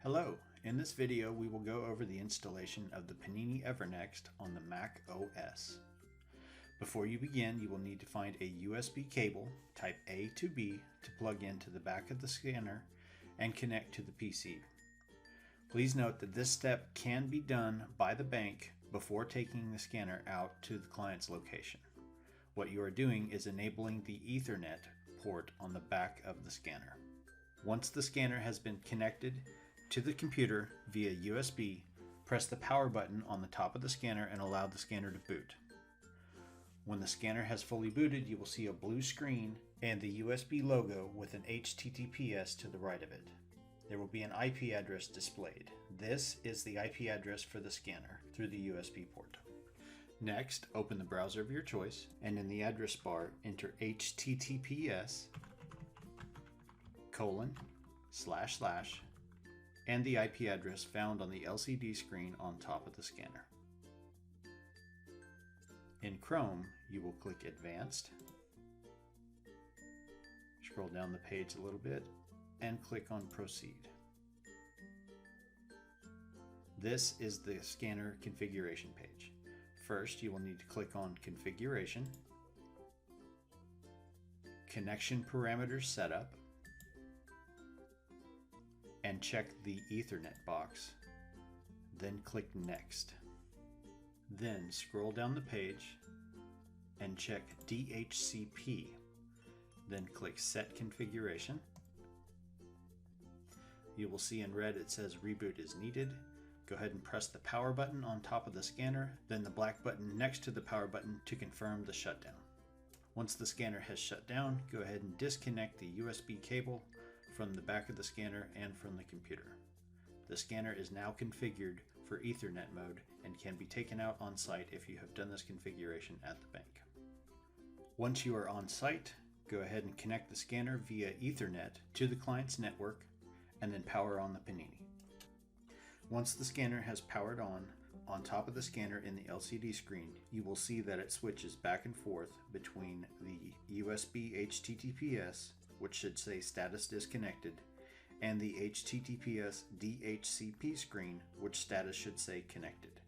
Hello, in this video we will go over the installation of the Panini EverneXt on the Mac OS. Before you begin, you will need to find a USB cable type A to B to plug into the back of the scanner and connect to the PC. Please note that this step can be done by the bank before taking the scanner out to the client's location. What you are doing is enabling the Ethernet port on the back of the scanner. Once the scanner has been connected to the computer via USB, press the power button on the top of the scanner and allow the scanner to boot. When the scanner has fully booted, you will see a blue screen and the USB logo with an HTTPS to the right of it. There will be an IP address displayed. This is the IP address for the scanner through the USB port. Next, open the browser of your choice and in the address bar enter https:// and the IP address found on the LCD screen on top of the scanner. In Chrome, you will click Advanced, scroll down the page a little bit, and click on Proceed. This is the scanner configuration page. First, you will need to click on Configuration, Connection Parameters Setup, and check the Ethernet box, then click Next. Then scroll down the page and check DHCP, then click Set Configuration. You will see in red it says Reboot is needed. Go ahead and press the power button on top of the scanner, then the black button next to the power button to confirm the shutdown. Once the scanner has shut down, go ahead and disconnect the USB cable from the back of the scanner and from the computer. The scanner is now configured for Ethernet mode and can be taken out on site if you have done this configuration at the bank. Once you are on site, go ahead and connect the scanner via Ethernet to the client's network and then power on the Panini. Once the scanner has powered on top of the scanner in the LCD screen, you will see that it switches back and forth between the USB HTTPS, which should say status disconnected, and the HTTPS DHCP screen, which status should say connected.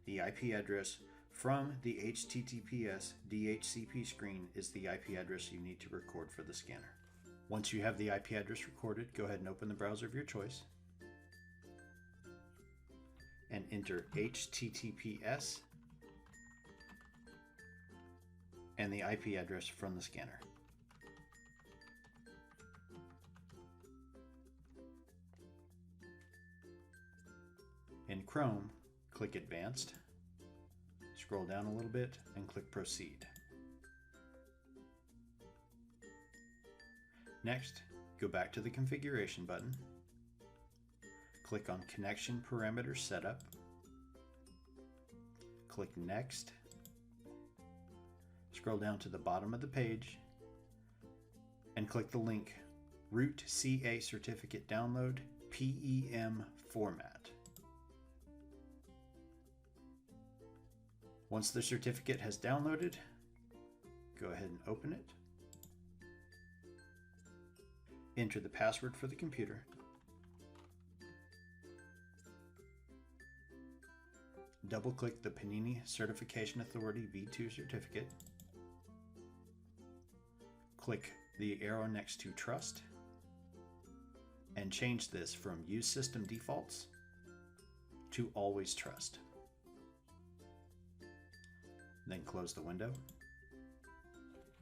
The IP address from the HTTPS DHCP screen is the IP address you need to record for the scanner. Once you have the IP address recorded, go ahead and open the browser of your choice and enter HTTPS and the IP address from the scanner. In Chrome, click Advanced, scroll down a little bit, and click Proceed. Next, go back to the Configuration button, click on Connection Parameters Setup, click Next, scroll down to the bottom of the page, and click the link Root CA Certificate Download PEM Format. Once the certificate has downloaded, go ahead and open it. Enter the password for the computer. Double-click the Panini Certification Authority V2 certificate. Click the arrow next to Trust and change this from Use System Defaults to Always Trust. Then close the window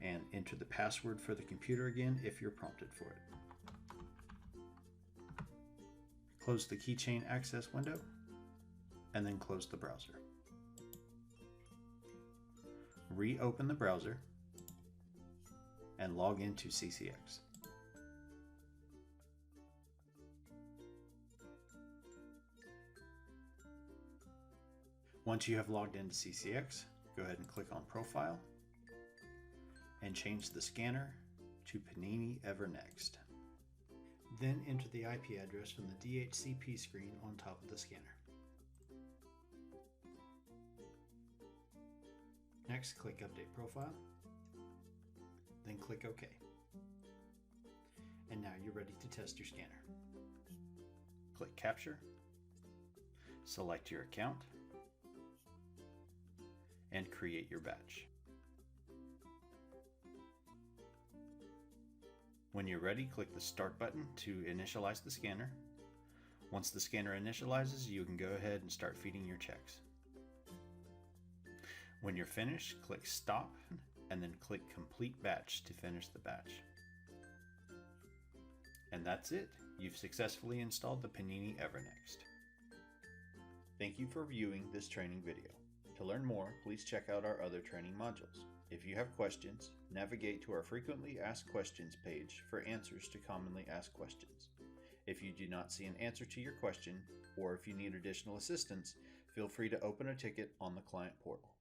and enter the password for the computer again if you're prompted for it. Close the Keychain Access window and then close the browser. Reopen the browser and log into CCX. Once you have logged into CCX, go ahead and click on Profile and change the scanner to Panini EverneXt. Then enter the IP address from the DHCP screen on top of the scanner. Next, click Update Profile, then click OK. And now you're ready to test your scanner. Click click Capture, select your account, and create your batch. When you're ready, click the Start button to initialize the scanner. Once the scanner initializes, you can go ahead and start feeding your checks. When you're finished, click Stop and then click Complete Batch to finish the batch. And that's it. You've successfully installed the Panini EverneXt. Thank you for viewing this training video. To learn more, please check out our other training modules. If you have questions, navigate to our Frequently Asked Questions page for answers to commonly asked questions. If you do not see an answer to your question, or if you need additional assistance, feel free to open a ticket on the client portal.